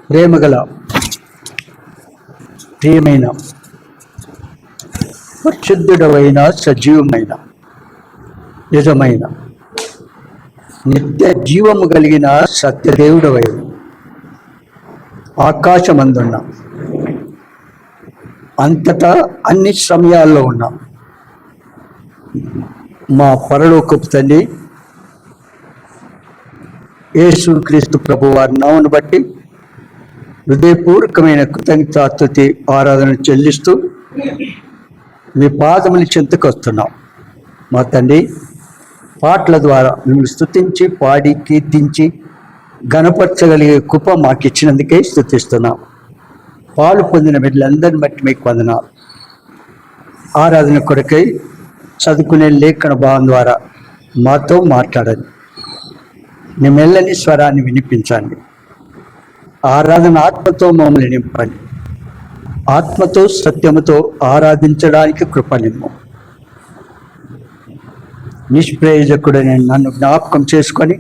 ప్రేమగల ప్రియమైన పరిశుద్ధుడవైన సజీవమైన నిజమైన నిత్య జీవము కలిగిన సత్యదేవుడవైన ఆకాశమందున్న అంతటా అన్ని సమయాల్లో ఉన్న మా పరలోకపు తండ్రి యేసుక్రీస్తు ప్రభువారి నామమును బట్టి హృదయపూర్వకమైన కృతజ్ఞతాస్తుతి ఆరాధన చెల్లిస్తూ మీ పాదముల చెంతకు వస్తున్నాం. మా తండ్రి, పాటల ద్వారా మిమ్మల్ని స్తుతించి పాడి కీర్తించి గణపరచగలిగే కృప మాకు ఇచ్చినందుకే స్తుతిస్తున్నాం. పాలు పొందిన బిడ్డలందరిని బట్టి మీకు వందనాలు. ఆరాధన కొరకై చదువుకునే లేఖన భావం ద్వారా మాతో మాట్లాడండి. నీ మెల్లని స్వరాన్ని వినిపించండి. ఆరాధన ఆత్మతో మమ్మల్ని నింపండి. ఆత్మతో సత్యముతో ఆరాధించడానికి కృప నిమ్ము. నిష్ప్రయోజకుడని నన్ను జ్ఞాపకం చేసుకొని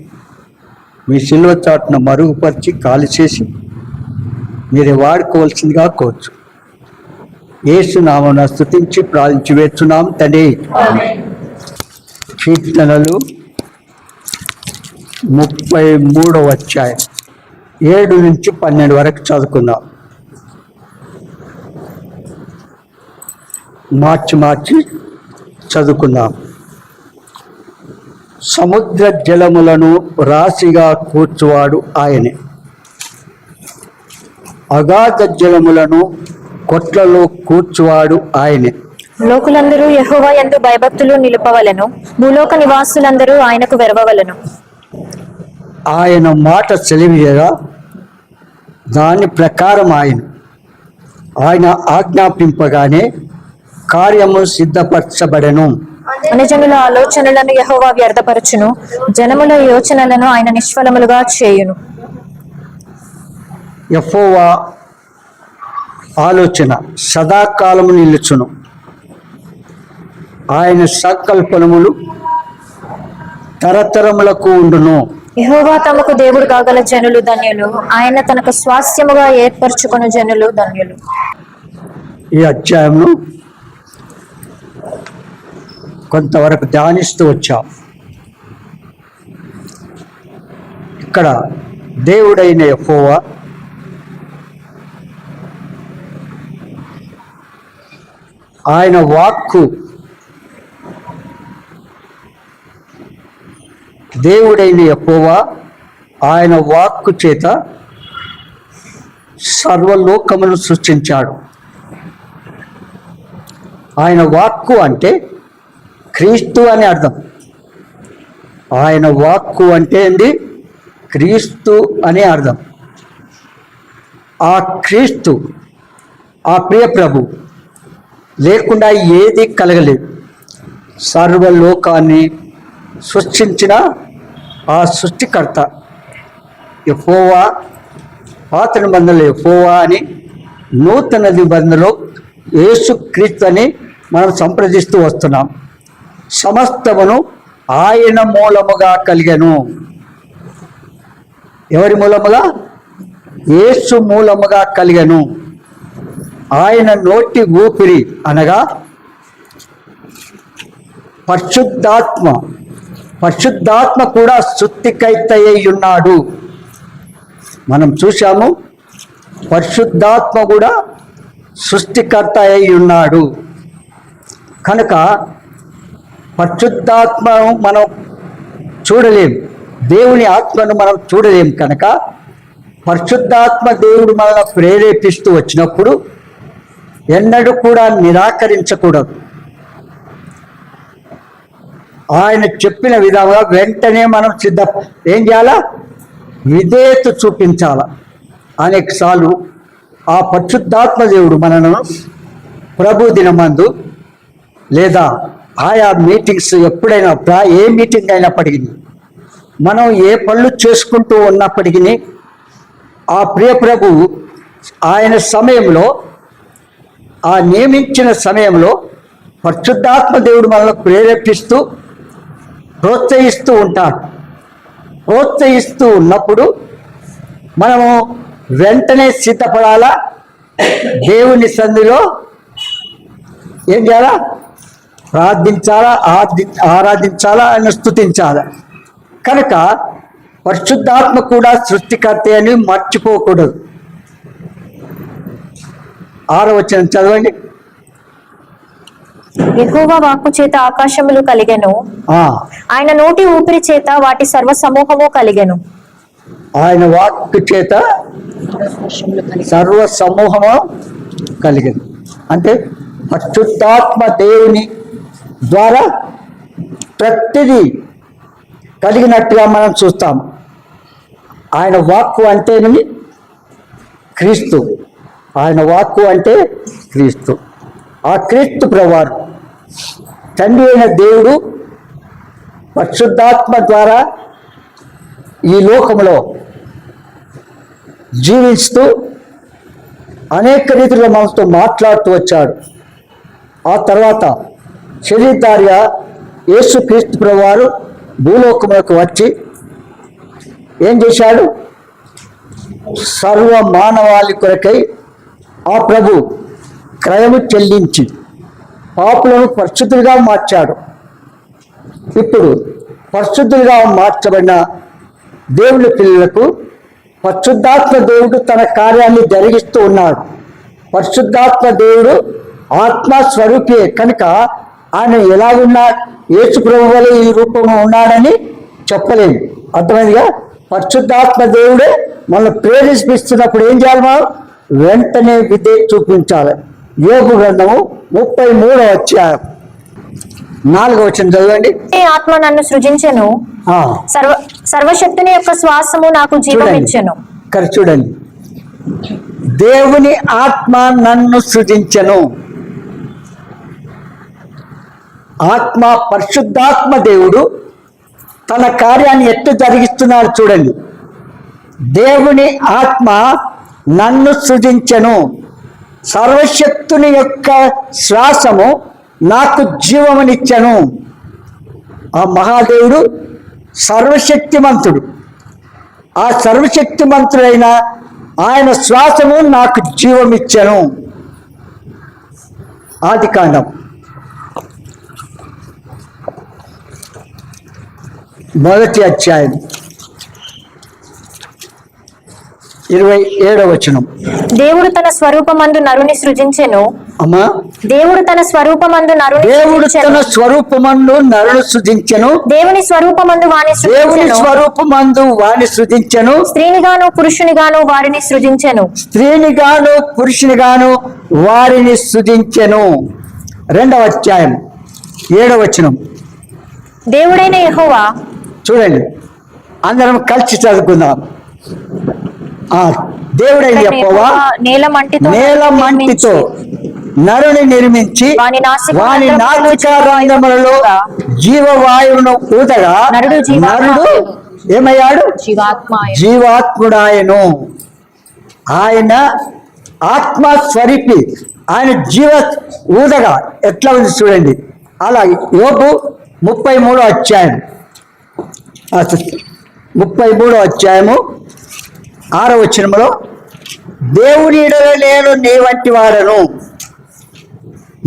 మీ సిలువ చాటును మరుగుపరిచి ఖాళీ చేసి మీరు వాడుకోవాల్సిందిగా కోరుచు. యేసు నామమున స్తుతించి ప్రార్థించి వేస్తున్నాం తండ్రి. కీర్తనలు 33వ అధ్యాయం 7 నుంచి 12 వరకు చదువుకుందాం. మార్చి చదువుకుందాం. సముద్ర జలములను రాశిగా కూర్చువాడు ఆయనే, అగాధ జలములను కొట్లలో కూర్చువాడు ఆయనే. లోకులందరూ యెహోవా యందు భయభక్తులు నిలుపవలెను, భూలోక నివాసులందరూ ఆయనకు వెరవవలెను. ఆయన మాట సెలవియగా దాని ప్రకారం ఆయన ఆజ్ఞాపింపగానే కార్యము సిద్ధపరచబడెను. అనుజనుల ఆలోచనలను యెహోవా వ్యర్థపరచును, జనముల యోచనలను ఆయన నిష్ఫలములుగా చేయును. యెహోవా ఆలోచన సదాకాలము నిలుచును, ఆయన సంకల్పములు తరతరములకు ఉండును. యెహోవా తమకు దేవుడు కాగల జనులు ధన్యులు, ఆయన తనకు స్వాస్థ్యముగా ఏర్పరచుకుని జనులు ధన్యులు. ఈ అధ్యాయంను కొంతవరకు ధ్యానిస్తూ వచ్చాం. ఇక్కడ దేవుడైన యెహోవా ఆయన వాక్కు, దేవుడైన యెహోవా ఆయన వాక్కు చేత సర్వలోకమును సృష్టించాడు. ఆయన వాక్కు అంటే క్రీస్తు అని అర్థం. ఆయన వాక్కు అంటే ఏంది? క్రీస్తు అనే అర్థం. ఆ క్రీస్తు, ఆ ప్రియ ప్రభు లేకుండా ఏది కలగలేదు. సర్వలోకాన్ని సృష్టించిన ఆ సృష్టికర్త యెహోవా, పాత నిబంధనలో యెహోవా అని, నూతన నిబంధనలో యేసుక్రీస్తు అని మనం సంప్రదిస్తూ వస్తున్నాం. సమస్తమును ఆయన మూలముగా కలిగెను. ఎవరి మూలముగా? యేసు మూలముగా కలిగెను. ఆయన నోటి ఊపిరి అనగా పరిశుద్ధాత్మ కూడా సృష్టికర్త అయి ఉన్నాడు. మనం చూశాము, పరిశుద్ధాత్మ కూడా సృష్టికర్త అయి ఉన్నాడు. కనుక పరిశుద్ధాత్మను మనం చూడలేం, దేవుని ఆత్మను మనం చూడలేం. కనుక పరిశుద్ధాత్మ దేవుడు మనల్ని ప్రేరేపిస్తూ వచ్చినప్పుడు ఎన్నడూ కూడా నిరాకరించకూడదు. ఆయన చెప్పిన విధంగా వెంటనే మనం ఏం చేయాలా? విధేయత చూపించాల. అనేకసార్లు ఆ పరిశుద్ధాత్మ దేవుడు మనను ప్రభు దినమందు లేదా ఆయా మీటింగ్స్ ఎప్పుడైనా, ఏ మీటింగ్ అయినప్పటికీ, మనం ఏ పనులు చేసుకుంటూ ఉన్నప్పటికీ ఆ ప్రియ ప్రభు ఆయన సమయంలో, ఆ నియమించిన సమయంలో పరిశుద్ధాత్మ దేవుడు మనల్ని ప్రేరేపిస్తూ ప్రోత్సహిస్తూ ఉంటాడు. ప్రోత్సహిస్తూ ఉన్నప్పుడు మనము వెంటనే సిద్ధపడాలా, దేవుని సన్నిధిలో ఏం చేయాలా? ప్రార్థించాలా, ఆరాధించాలా, ఆయన స్తుతించాలా. కనుక పరిశుద్ధాత్మ కూడా సృష్టికర్త అని మర్చిపోకూడదు. 6వ వచనం చదవండి. యెహోవా వాక్కు చేత ఆకాశములు కలిగెను, ఆయన నోటి ఊపిరి చేత వాటి సర్వ సమూహము కలిగెను. ఆయన వాక్కు చేత సర్వ సమూహము కలిగింది. అంటే పరిశుద్ధాత్మ దేవుని ద్వారా ప్రతిదీ కలిగినట్టుగా మనం చూస్తాం. ఆయన వాక్కు అంటేనేమి క్రీస్తు. ఆయన వాక్కు అంటే క్రీస్తు. ఆ క్రీస్తు ప్రభువారు తండ్రి అయిన దేవుడు పరిశుద్ధాత్మ ద్వారా ఈ లోకంలో జీవిస్తూ అనేక రీతిలో మనతో మాట్లాడుతూ వచ్చాడు. ఆ తర్వాత శరీరధారిగా యేసుక్రీస్తు ప్రభువారు భూలోకములకు వచ్చి ఏం చేశాడు? సర్వ మానవాళి కొరకై ఆ ప్రభు క్రయము చెల్లించి పాపులను పరిశుద్ధులుగా మార్చాడు. ఇప్పుడు పరిశుద్ధులుగా మార్చబడిన దేవుని పిల్లలకు పరిశుద్ధాత్మ దేవుడు తన కార్యాన్ని జరిగిస్తూ ఉన్నాడు. పరిశుద్ధాత్మ దేవుడు ఆత్మ స్వరూపే కనుక ఆయన ఎలా ఉన్నాడు? యేసు ప్రభు వలె ఈ రూపంలో ఉన్నాడని చెప్పలేము. అర్థమైందిగా? పరిశుద్ధాత్మ దేవుడే మనల్ని ప్రేరేపిస్తున్నప్పుడు ఏం చేయాలి? మనం వెంటనే విధేయత చూపించాలి. యోబు గ్రంథము 33వ అధ్యాయం 4వ వచనం చదవండి. ఆత్మ నన్ను సృజించెను, సర్వశక్తుని యొక్క శ్వాసము నాకు జీవమిచ్చెను. చూడండి, దేవుని ఆత్మ నన్ను సృజించెను. ఆత్మ, పరిశుద్ధాత్మ దేవుడు తన కార్యాన్ని ఎట్లా జరిగిస్తున్నాడు చూడండి. దేవుని ఆత్మ నన్ను సృజించెను, సర్వశక్తుని యొక్క శ్వాసము నాకు జీవమునిచ్చెను. ఆ మహాదేవుడు సర్వశక్తిమంతుడు. ఆ సర్వశక్తిమంతుడైన ఆయన శ్వాసము నాకు జీవమిచ్చెను. ఆదికాండం 1వ అధ్యాయం 27వ వచనం. దేవుడు తన స్వరూపమందు నరుని సృజించెను. అమ్మా, దేవుడు తన స్వరూపమందు నరుని సృజించెను. దేవుని స్వరూపమందు వాని సృజించెను. స్త్రీనిగాను పురుషునిగాను వారిని సృజించెను. స్త్రీనిగాను పురుషునిగాను వారిని సృజించెను. 2వ అధ్యాయం 7వ వచనం. దేవుడైన యెహోవా, చూడండి అందరం కలిసి చదువుకుందాం. దేవుడైన యెహోవా నేల మంటితో నరుని నిర్మించి వాని నాసికారంధ్రములలో జీవవాయువును ఊదగా నరుడు ఏమయ్యాడు? జీవాత్ముడాయను. ఆయన ఆత్మస్వరూపి. ఆయన జీవ ఊదగా ఎట్లా ఉంది చూడండి. అలా యోబు 33వ అధ్యాయం 33వ అధ్యాయము 6వ వచనములో, దేవుని ఎడల నేను నీ వంటి వాడను,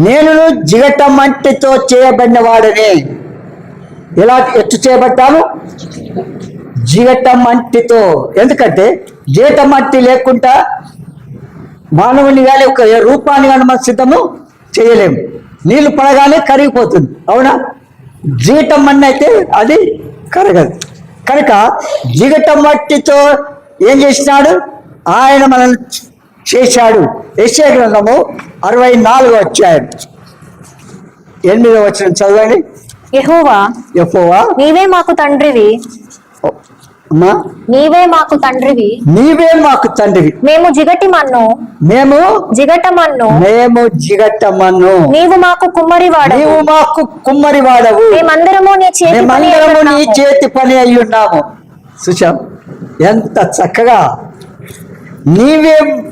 నేను జిగట మట్టితో చేయబడిన వాడనే. ఎలా ఎత్తు చేయబడ్డాను? జిగట మట్టితో. ఎందుకంటే జిగట మట్టి లేకుండా మానవుని కానీ ఒక రూపాన్ని కానీ మనం సిద్ధము చేయలేము. నీళ్లు పడగానే కరిగిపోతుంది, అవునా? జిగట మన్ను అయితే అది కరగదు. కనుక జిగట మట్టితో ఏం చేసినాడు? ఆయన మనల్ని చేశాడు. యెషయా గ్రంథము 64వ అధ్యాయం 8వ వచనం చదవండి. యెహోవా, నీవే మాకు తండ్రివి, నీవే మాకు తండ్రివి. మేము జిగట మన్ను, నీవు మాకు కుమ్మరివాడవు. మేమందరము నీ చేతి పని అయి ఉన్నాము. చూసాం ఎంత చక్కగా.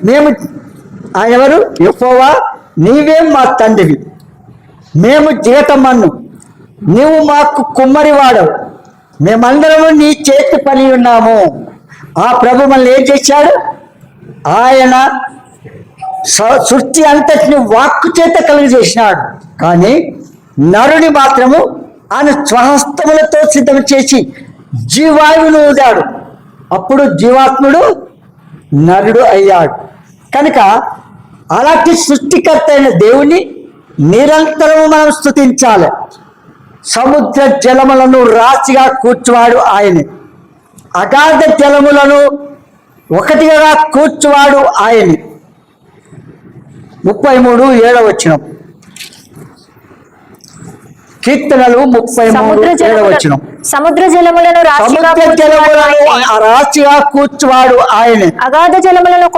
మేము ఆయన ఎవరు? యెహోవా, నీవే మా తండ్రివి, మేము జిగట మన్ను, నీవు మాకు కుమ్మరివాడవు, మేమందరము నీ చేతి పని ఉన్నాము. ఆ ప్రభు మనల్ని ఏం చేశాడు? ఆయన సృష్టి అంతటిని వాక్కు చేత కలుగజేసినాడు. కానీ నరుని మాత్రము ఆయన స్వహస్తములతో సిద్ధం చేసి జీవాయువును ఊదాడు. అప్పుడు జీవాత్ముడు నరుడు అయ్యాడు. కనుక అలాంటి సృష్టికర్త అయిన దేవుని నిరంతరము మనం స్తుతించాలి. సముద్ర జలములను రాశిగా కూర్చువాడు ఆయనే, అగాధ జలములను ఒకటిగా కూర్చువాడు ఆయనే. 33:7 కీర్తనలు 33:7 సముద్ర జలములను రాశిగా కూర్చువాడు ఆయనే, అగాధ జలములను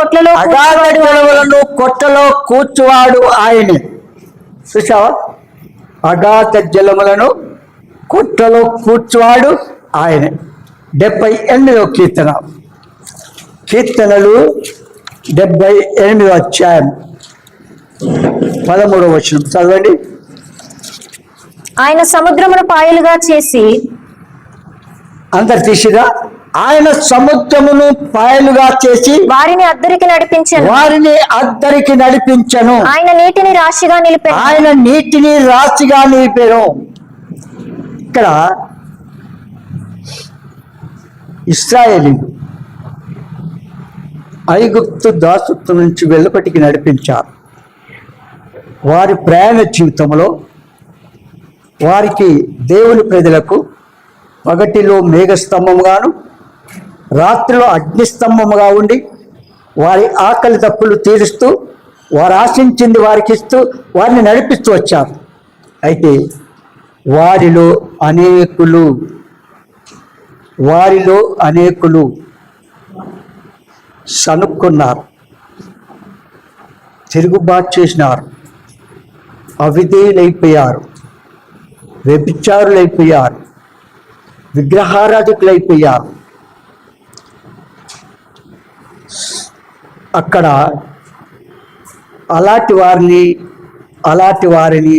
కొట్టలో కూర్చువాడు ఆయనే. చూసావా? అగాధ జలములను కొట్టలో కూర్చువాడు ఆయనే. 78వ కీర్తన, కీర్తనలు 78వ అధ్యాయం 13వ వచనం చదవండి. ఆయన సముద్రమును పాయలుగా చేసి, అందరు తీసిగా, ఆయన సముద్రమును పాయలుగా చేసి వారిని అద్దరికి నడిపించెను. ఆయన నీటిని రాశిగా నిలిపాను. ఇక్కడ ఇశ్రాయేలీయులు ఐగుప్తు దాసత్వం నుంచి వెలుపటికి నడిపించారు. వారి ప్రయాణ జీవితంలో వారికి దేవుని ప్రజలకు పగటిలో మేఘస్తంభముగాను రాత్రిలో అగ్నిస్తంభముగా ఉండి వారి ఆకలి తప్పులు తీరుస్తూ వారు ఆశించింది వారికి ఇస్తూ వారిని నడిపిస్తూ వచ్చారు. అయితే వారిలో అనేకులు సనుక్కున్నారు, తిరుగుబాటు చేసినారు, అవిధేయులైపోయారు, వ్యభిచారులైపోయారు, విగ్రహారాధికులైపోయారు. అక్కడ అలాంటి వారిని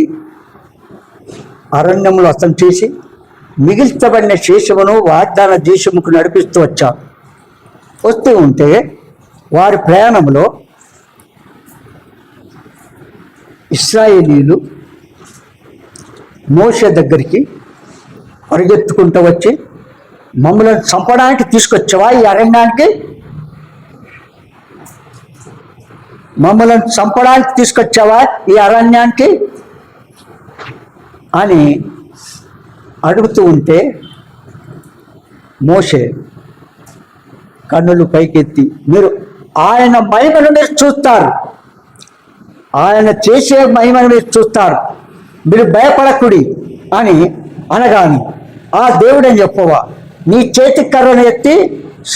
అరణ్యంలో అర్థం చేసి మిగిల్చబడిన శేషమును వాగ్దాన దేశముకు నడిపిస్తూ వచ్చారు. వస్తూ ఉంటే వారి ప్రయాణంలో ఇశ్రాయేలీయులు మోషే దగ్గరికి పరిగెత్తుకుంటూ వచ్చి, మమ్మల్ని చంపడానికి తీసుకొచ్చావా ఈ అరణ్యానికి? అని అడుగుతూ ఉంటే మోషే కన్నులు పైకెత్తి, మీరు ఆయన మహిమను మీరు చూస్తారు, ఆయన చేసే మహిమను మీరు చూస్తారు, మీరు భయపడకుడి అని అనగాని, ఆ దేవుడని చెప్పవా, నీ చేతి కర్రను ఎత్తి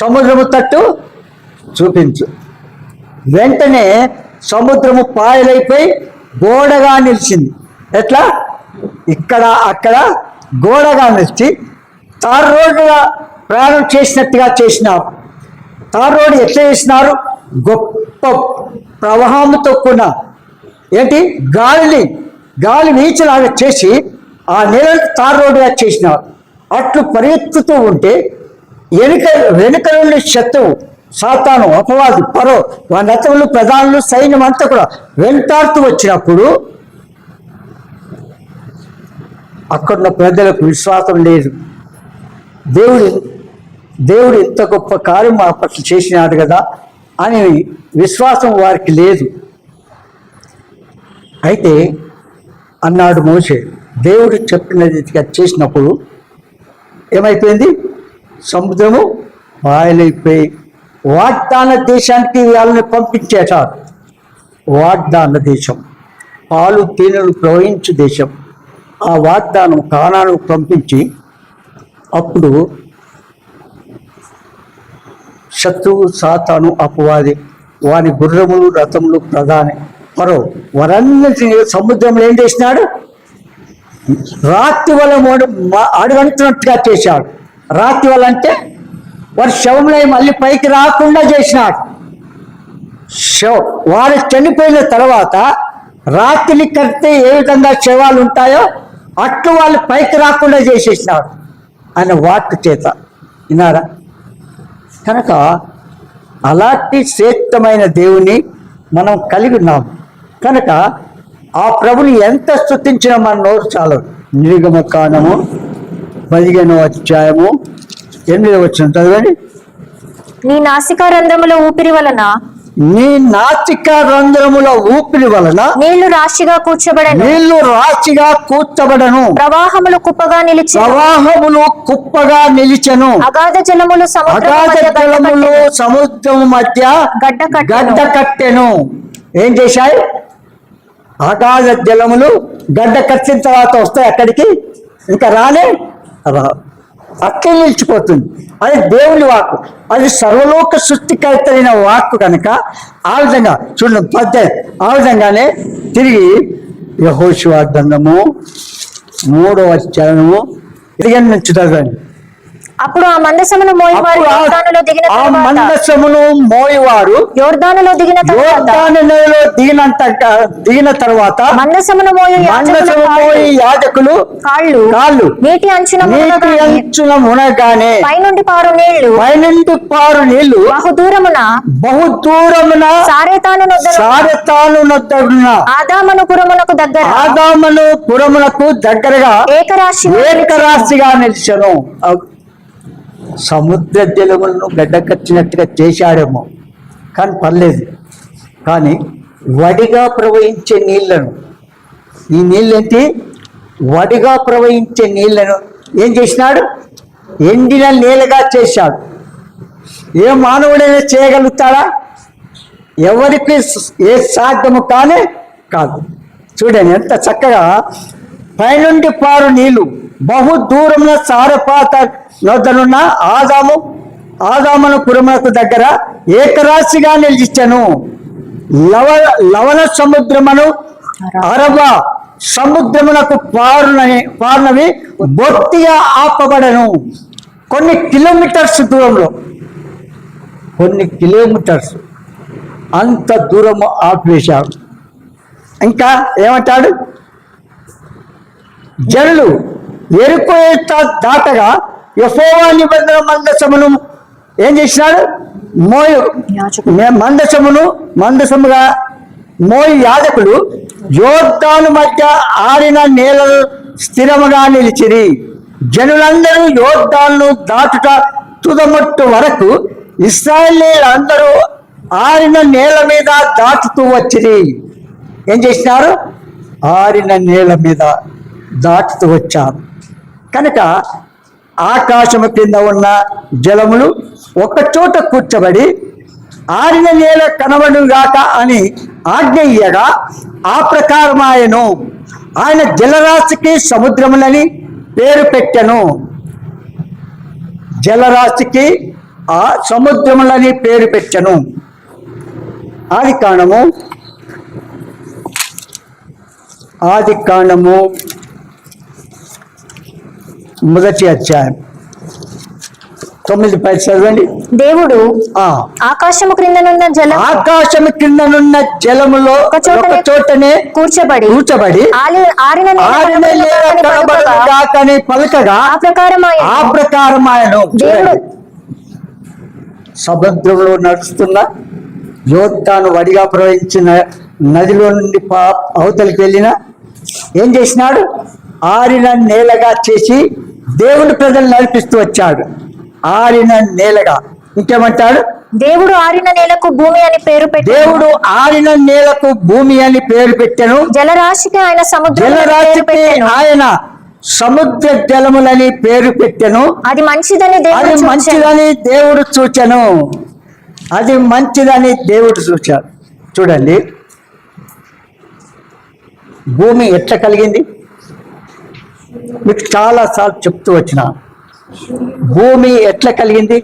సముద్రము తట్టు చూపించు. వెంటనే సముద్రము పాయలైపోయి గోడగా నిలిచింది. ఎట్లా? ఇక్కడ అక్కడ గోడగా నిలిచి తారు రోడ్డుగా ప్రయాణం చేసినట్టుగా చేసినారు. తారు రోడ్డు ఎట్లా చేసినారు? గొప్ప ప్రవాహంతో కూడిన గాలి వీచలాగా చేసి ఆ నేలను తారు రోడ్డుగా చేసినారు. అట్లు పరిగెత్తుతూ ఉంటే వెనుక నుండి శత్రువు సాతాను, అపవాది, పరో, వారి రథములు, ప్రధానులు, సైన్యం అంతా కూడా వెంటాడుతూ వచ్చినప్పుడు అక్కడున్న ప్రజలకు విశ్వాసం లేదు. దేవుడు ఇంత గొప్ప కార్యం మా పట్ల చేసినాడు కదా అని విశ్వాసం వారికి లేదు. అయితే అన్నాడు మోషే, దేవుడు చెప్పినది చేసినప్పుడు ఏమైపోయింది? సముద్రము పాయలైపోయి వాగ్దాన దేశానికి వాళ్ళని పంపించేశారు. వాగ్దాన దేశం, పాలు తేనెలు ప్రవహించు దేశం. ఆ వాగ్దానం కానాను పంపించి అప్పుడు శత్రువు, సాతాను, అపవాది, వాని గుర్రములు, రథములు, ప్రధాని, పరో వారన్నిటిని సముద్రంలో ఏం చేసినాడు? రాతి వల్ల అడుగంటున్నట్టుగా చేశాడు. రాతి వల్ల అంటే వారి శవంలో మళ్ళీ పైకి రాకుండా చేసినాడు. వారు చనిపోయిన తర్వాత రాత్రి కడితే ఏ విధంగా శవాలు ఉంటాయో అట్లు వాళ్ళు పైకి రాకుండా చేసేసినాడు ఆయన వాక్ చేత. విన్నారా? కనుక అలాంటి శ్రేష్టమైన దేవుని మనం కలిగి ఉన్నాం కనుక ఆ ప్రభుని ఎంత స్తుతించినా మన నోరు చాలు. నిర్గమకాండము 15వ అధ్యాయము 8వ వచనం చదవండి. నీ నాసికా రంధ్రముల ఊపిరి వలన నీ నాసిక రంధ్రముల ఊపిరి వలన నీళ్లు రాశిగా కూర్చబడను, నీళ్లు రాశిగా కూర్చబడను, ప్రవాహములు కుప్పగా నిలిచి ప్రవాహములు కుప్పగా నిలిచెను, అగాధ జలములు అగాధ జలములు సముద్రం మధ్య గడ్డ కట్టెను. ఏం చేశాయి? అగాధ జలములు గడ్డ కట్టిన తర్వాత వస్తాయి అక్కడికి, ఇంకా రాలే రా, అట్లే నిలిచిపోతుంది. అది దేవుని వాక్కు, అది సర్వలోక సృష్టికర్త అయిన వాక్కు కనుక ఆ విధంగా చూడండి 18 ఆ విధంగానే తిరిగి యెహోషువ గ్రంథము 3వ అధ్యాయము 15 నుంచి చదవండి. అప్పుడు ఆ మందసమును మోయివారు యోర్దానులో దిగిన ఆ తరువాత మందసమును మోయివారు యోర్దానులో దిగిన తరువాత యోర్దాను నదిలో దిగిన తర్వాత మందసమును మోయు మందసము మోయి యాజకులు కాళ్ళు నీటి అంచున మునగానే పైనుండి పారు నీళ్లు బహుదూరమున సారెతాను నొద్దడున్న ఆదామను పురమునకు దగ్గరగా ఏకరాశిగా నిలిచెను. సముద్ర జలములను గడ్డకచ్చినట్టుగా చేశాడేమో కానీ పర్లేదు. కానీ వడిగా ప్రవహించే నీళ్లను, ఈ నీళ్ళేంటి? వడిగా ప్రవహించే నీళ్లను ఏం చేసినాడు? ఎండిన నీళ్ళగా చేశాడు. ఏ మానవుడైనా చేయగలుగుతాడా? ఎవరికి ఏ సాధ్యము కానే కాదు. చూడండి ఎంత చక్కగా పైనుండి పారు నీళ్లు బహు దూరంలో సారపాత నొద్దనున్న ఆదామును పురమునకు దగ్గర ఏకరాశిగా నిలిచాను. లవణ సముద్రమును అరబ సముద్రమునకు పారునవి బొత్తిగా ఆపబడను. కొన్ని కిలోమీటర్స్ దూరంలో, కొన్ని కిలోమీటర్స్ అంత దూరము ఆపివేశాడు. ఇంకా ఏమంటాడు? జనులు ఎరుకో దాటగా యెహోవా నిబంధన మందసమును ఏం చేసినాడు? మందసముగా మోయి యాజకులు యోర్దాను మధ్య ఆరిన నేలలు స్థిరముగా నిలిచిరి. జనులందరూ యోర్దాను దాటుట తుదముట్టు వరకు ఇశ్రాయేలీయులందరూ ఆరిన నేల మీద దాటుతూ వచ్చిరి. ఏం చేసినారు? ఆరిన నేల మీద దాటుతూ వచ్చారు. కనుక ఆకాశము కింద ఉన్న జలములు ఒకచోట కూర్చబడి ఆరిన నేల కనబడుగాక అని ఆజ్ఞ ఇయ్యగా ఆ ప్రకారం ఆయన జలరాశికి సముద్రములని పేరు పెట్టెను. జలరాశికి ఆ సముద్రములని పేరు పెట్టెను. ఆది కాండము 1వ అధ్యాయం 9 చదవండి. దేవుడు ఆకాశము క్రిందనున్న జలములో ఒక చోటనే కూర్చబడి ఆరిన పలకగా ఆ ప్రకారం ఆయన సముద్రంలో నడుస్తున్న యోర్దాను వడిగా ప్రవహించిన నదిలో నుండి అవతలికి వెళ్ళిన ఏం చేసినాడు? ఆరిన నేలగా చేసి దేవుని ప్రజలు నడిపిస్తూ వచ్చాడు. ఆరిన నేలగా. ఇంకేమంటాడు? దేవుడు ఆరిన నేలకు భూమి అని పేరు పెట్టెను. దేవుడు ఆరిన నేలకు భూమి అని పేరు పెట్టెను. జలరాశికి ఆయన సముద్ర జలములని పేరు పెట్టెను. అది మంచిదని దేవుడు చూచెను. అది మంచిదని దేవుడు చూచాడు. చూడండి, భూమి ఎట్లా కలిగింది? మీకు చాలాసార్లు చెప్తూ వచ్చిన భూమి ఎట్లా కలిగింది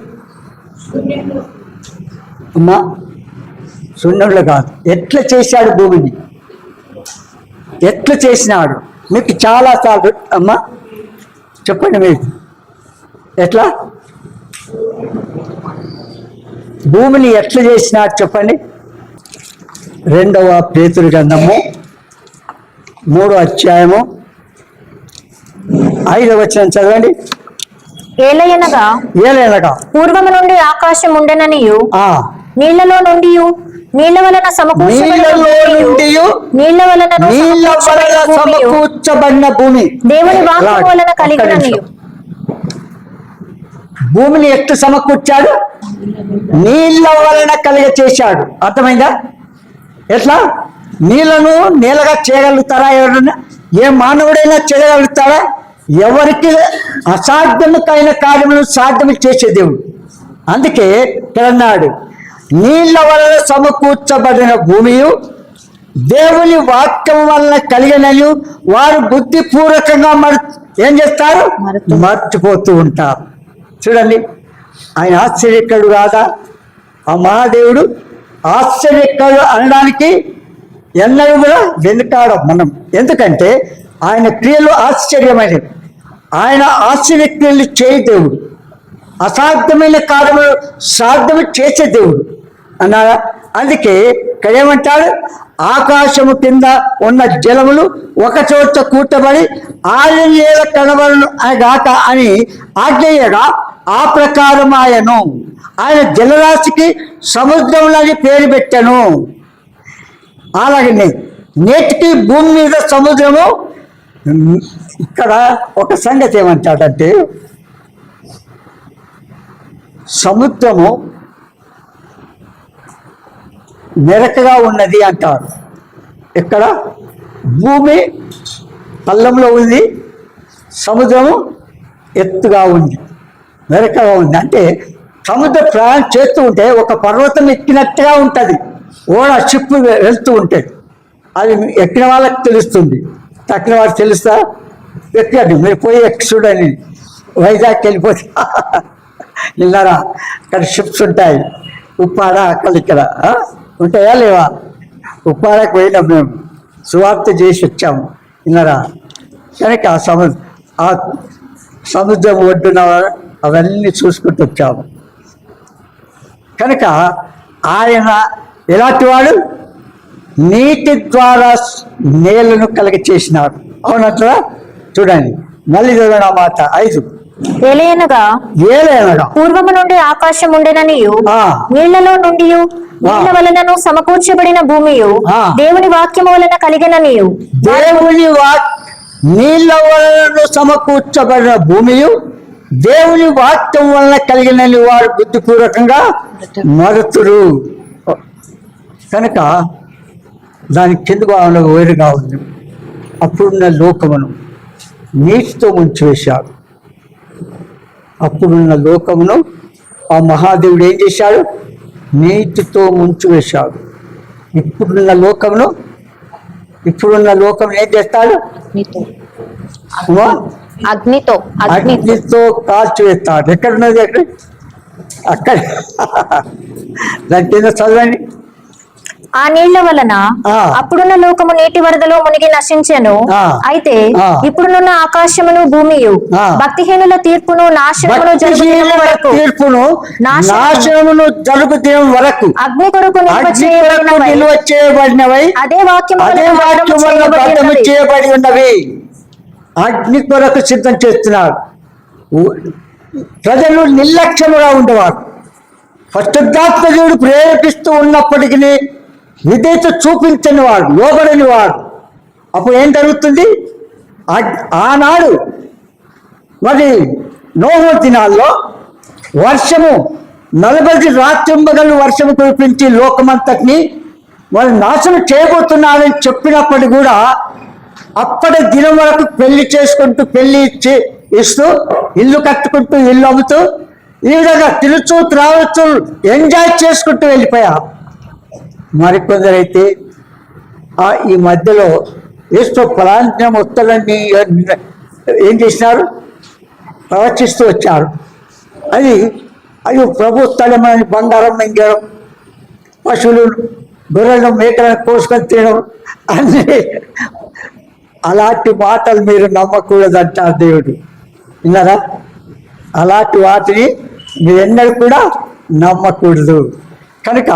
అమ్మా? శూన్యంలో కాదు. ఎట్లా చేశాడు భూమిని? ఎట్లా చేసినాడు? మీకు చాలాసార్లు అమ్మా చెప్పండి. మీకు ఎట్లా భూమిని ఎట్లా చేసినాడు చెప్పండి. 2వ పేతురు గ్రంథము 3వ అధ్యాయము 5వ వచనం చదవండి. ఏలయనగా పూర్వము నుండి ఆకాశం ఉండెననియు నీళ్లలో నుండి నీళ్ల వలన సమకూర్చబడిన సమకూర్చబడిన భూమి దేవుని వాక్యం వలన కలిగిననియు. భూమిని ఎట్టు సమకూర్చాడు? నీళ్ళ వలన కలిగ చేశాడు. అర్థమైందా? ఎట్లా? నీళ్లను నీళ్ళగా చేయగలుగుతారా ఎవరన్నా? ఏ మానవుడైనా చేయగలుగుతారా? ఎవరికి అసాధ్యముకైన కార్యములను సాధ్యము చేసే దేవుడు. అందుకే తెలన్నాడు, నీళ్ల వలన సమకూర్చబడిన భూమియు దేవుని వాక్యం వలన కలిగినయు వారు బుద్ధిపూర్వకంగా ఏం చేస్తారు? మర్చిపోతూ ఉంటారు. చూడండి, ఆయన ఆశ్చర్యకరుడు కాదా? ఆ మహాదేవుడు ఆశ్చర్యకరుడు అనడానికి ఎన్నడూ కూడా వెనుకాడం మనం. ఎందుకంటే ఆయన క్రియలు ఆశ్చర్యమైనవి. ఆయన ఆశ్చర్యక్రియలు చేయ దేవుడు, అసాధ్యమైన కార్యములు సాధ్యము చేసే దేవుడు అన్నారా? అందుకే ఇక్కడ ఏమంటాడు? ఆకాశము కింద ఉన్న జలములు ఒక చోట కూర్చబడి ఆయన నేల కనబడును గాక అని ఆజ్ఞయగా ఆ ప్రకారం ఆయన జలరాశికి సముద్రంలోని పేరు పెట్టాను. అలాగనే నేటికి భూమి మీద సముద్రము. ఇక్కడ ఒక సంగతి ఏమంటాడంటే, సముద్రము మెరకగా ఉన్నది అంటారు. ఇక్కడ భూమి పల్లంలో ఉంది, సముద్రము ఎత్తుగా ఉంది, మెరకగా ఉంది. అంటే సముద్ర ప్రయాణం చేస్తూ ఉంటే ఒక పర్వతం ఎక్కినట్టుగా ఉంటుంది. ఓడ షిప్ వెళ్తూ ఉంటుంది. అది ఎక్కిన వాళ్ళకి తెలుస్తుంది, తక్కిన వాళ్ళకి తెలుస్తా? ఎక్కండి, మీరు పోయి ఎక్కి చూడండి. వైజాగ్కి వెళ్ళిపోతే నిన్నరా అక్కడ షిప్స్ ఉంటాయి. ఉప్పాడ అక్కడ ఇక్కడ ఉంటాయా లేవా? ఉప్పాడకు పోయినాం, మేము సువార్త చేసి వచ్చాము నిన్నరా. కనుక ఆ సముద్రం ఒడ్డున అవన్నీ చూసుకుంటూ వచ్చాము. కనుక ఆయన ఎలాంటి వాడు? నీటి ద్వారా నేలను కలిగ చేసినాడు. అవునట్లా? చూడండి, మళ్ళీ చదవడం ఆ మాట 5. ఏలయనగా పూర్వము నుండి ఆకాశం ఉండెననియు నీళ్లలో నుండి నీళ్ల వలనను సమకూర్చబడిన భూమియు దేవుని వాక్యము వలన కలిగిననియు. నీళ్ల వలన సమకూర్చబడిన భూమియు దేవుని వాక్యం వలన కలిగినని వారు బుద్ధిపూర్వకంగా మరుతురు. కనుక దాని కింద వేరుగా ఉంది. అప్పుడున్న లోకమును నీటితో ముంచివేశాడు. అప్పుడున్న లోకమును ఆ మహాదేవుడు ఏం చేశాడు? నీటితో ముంచివేశాడు. ఇప్పుడున్న లోకమును ఏం చేస్తాడు? అగ్నితో కాల్చివేస్తాడు. ఎక్కడున్నది? అక్కడ దాని కింద చదవండి. ఆ నీళ్ల వలన అప్పుడున్న లోకము నీటి వరదలో మునిగి నశించెను. అయితే ఇప్పుడున్న ఆకాశమును భూమియు భక్తిహీనుల తీర్పును నాశనమును జరుగుతున్న వరకు అగ్ని కొరకు నిల్వ చేయబడినవై అదే వాక్యము చేయబడి ఉన్నవి. అగ్ని కొరకు సిద్ధం చేస్తున్నారు. ప్రజలు నిర్లక్ష్యముగా ఉండేవారు. పరిశుద్ధాత్మ దేవుడు ప్రేరేపిస్తూ ఉన్నప్పటికీ విధేయత చూపించని వాడు, లోబడని వాడు. అప్పుడు ఏం జరుగుతుంది? ఆనాడు మరి నోహు దినాల్లో వర్షము 40 రాత్రింబగలు వర్షము కురిపించి లోకమంతటిని వాళ్ళు నాశనం చేయబోతున్నారని చెప్పినప్పటికీ కూడా అప్పటి దినం వరకు పెళ్లి చేసుకుంటూ, పెళ్లి ఇస్తూ, ఇల్లు కట్టుకుంటూ, ఇల్లు అమ్ముతూ, ఈ విధంగా తిరుచు త్రావచ్చు ఎంజాయ్ చేసుకుంటూ వెళ్ళిపోయారు. మరికొందరైతే ఈ మధ్యలో ఏsto ఫలాంజనం వస్తాడని ఏం చేసినారు? ప్రవచిస్తూ వచ్చారు. అయ్యో ప్రభు స్థలమని బంగారం మింగడం, పశువులు గొర్రెలను మేకలను కోసుకొని తినడం అన్నీ. అలాంటి మాటలు మీరు నమ్మకూడదంటారు దేవుడు. విన్నారా? అలాంటి వాటిని మీరు ఎన్నడూ కూడా నమ్మకూడదు. కనుక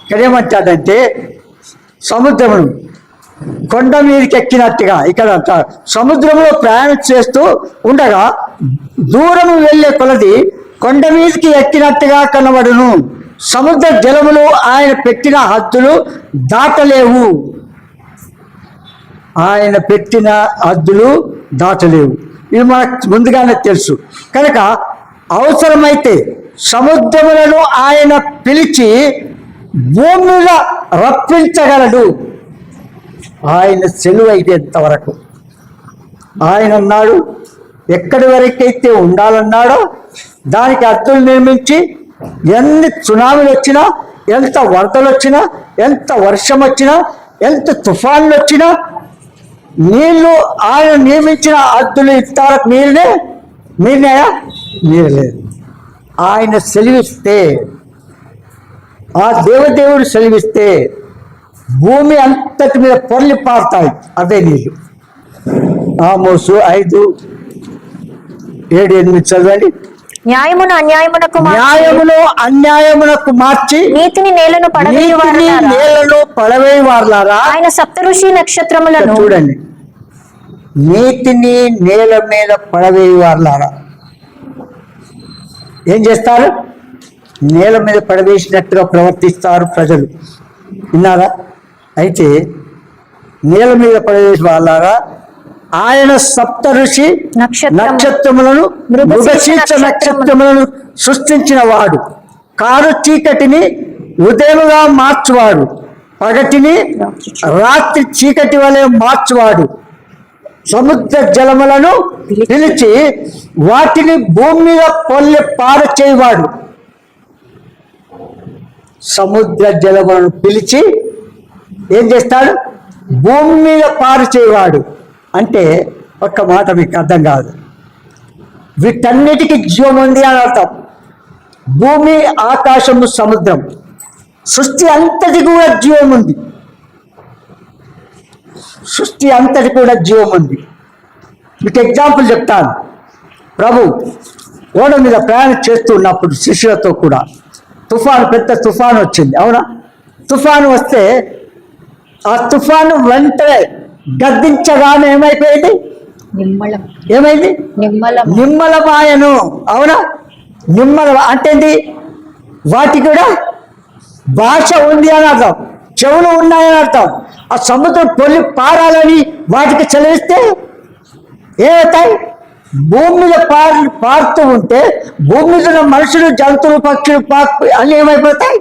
ఇక్కడ ఏమంటాడంటే, సముద్రమును కొండ మీదకి ఎక్కినట్టుగా ఇక్కడ సముద్రంలో ప్రయాణం చేస్తూ ఉండగా దూరం వెళ్ళే కొలది కొండ మీదకి ఎక్కినట్టుగా కనబడును. సముద్ర జలములు ఆయన పెట్టిన హద్దులు దాటలేవు. ఆయన పెట్టిన హద్దులు దాటలేవు. ఇది మనకు ముందుగానే తెలుసు. కనుక అవసరమైతే సముద్రములను ఆయన పిలిచి భూమి మీద రప్పించగలడు. ఆయన సెలవు అయ్యేంత వరకు ఆయన అన్నాడు, ఎక్కడి వరకైతే ఉండాలన్నాడో దానికి హద్దులు నిర్మించి ఎన్ని సునామీలు వచ్చినా, ఎంత వరదలు వచ్చినా, ఎంత వర్షం వచ్చినా, ఎంత తుఫాన్లు వచ్చినా నీళ్లు ఆయన నియమించిన హద్దులు ఇంతవరకు మీరినాయా? మీరలేదు. ఆయన సెలవిస్తే, ఆ దేవదేవుడు సెలవిస్తే భూమి అంతటి మీద పొర్లి పారుతాయి. అదే నీళ్ళు. ఆమోసు 5:7-8 చదవండి. న్యాయమును అన్యాయమునకు మార్చి నీతిని నేలను పడవేయవారులారా. ఆయన సప్తఋషి నక్షత్రములను చూడండి, నీతిని నేల మీద పడవేయవారులారా. ఏం చేస్తారు? నేల మీద పడవేసినట్టుగా ప్రవర్తిస్తారు ప్రజలు. విన్నారా? అయితే నేల మీద పడవేసి వాళ్ళారా, ఆయన సప్తఋషి నక్షత్రములను మృగశీర్ష నక్షత్రములను సృష్టించిన వాడు, కారు చీకటిని ఉదయముగా మార్చువాడు, పగటిని రాత్రి చీకటి వలె మార్చువాడు, సముద్ర జలములను పిలిచి వాటిని భూమి మీద పొల్లి పారచేయవాడు. సముద్ర జలములను పిలిచి ఏం చేస్తాడు? భూమి మీద పారచేయవాడు. అంటే ఒక్క మాట మీకు అర్థం కాదు. వీటన్నిటికీ జీవం ఉంది అని అర్థం. భూమి, ఆకాశము, సముద్రం, సృష్టి అంతటి కూడా జీవం ఉంది. సృష్టి అంతటి కూడా జీవం ఉంది. మీకు ఎగ్జాంపుల్ చెప్తాను. ప్రభు ఓడ మీద ప్రయాణం చేస్తూ ఉన్నప్పుడు శిష్యులతో కూడా పెద్ద తుఫాను వచ్చింది. అవునా? తుఫాను వస్తే ఆ తుఫాను వెంటనే గద్దించగానే ఏమైపోయింది? ఏమైంది? నిమ్మలమాయను. అవునా? అంటే వాటి కూడా భాష ఉంది అని అర్థం, చెవులు ఉన్నాయని అర్థం. ఆ సముద్రం పొల్లి పారాలని వాటికి చదివిస్తే ఏమవుతాయి? భూమి మీద పారుతూ ఉంటే భూమి మీద ఉన్న మనుషులు, జంతువులు, పక్షులు అన్నీ ఏమైపోతాయి?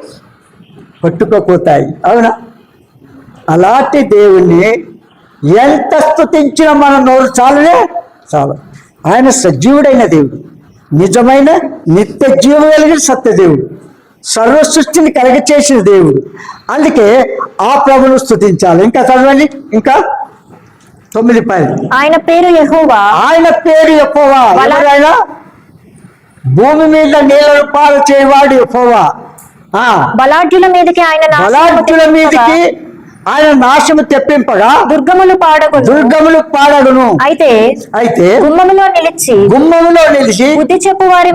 పట్టుకోపోతాయి. అవునా? అలాంటి దేవుణ్ణి ఎంత స్తుతించినా మన నోరు చాలునే చాలు. ఆయన సజీవుడైన దేవుడు, నిజమైన నిత్య జీవం కలిగిన సత్యదేవుడు, సర్వ సృష్టిని కలగచేసిన దేవుడు. అందుకే ఆ ప్రభును స్తుతించాలి. ఇంకా చదవండి. ఇంకా 9 ఆయన పేరు యెహోవా. ఆయన పేరు యెహోవా. ఎవరైనా భూమి మీద నీళ్లను పాలు చేయవాడు యెహోవా. బలాఢ్యుల మీదకి ఆయన నాశము తెప్పింపగా దుర్గములు పాడగును. అయితే గుమ్మములో నిలిచి బుద్ధి చెప్పు వారి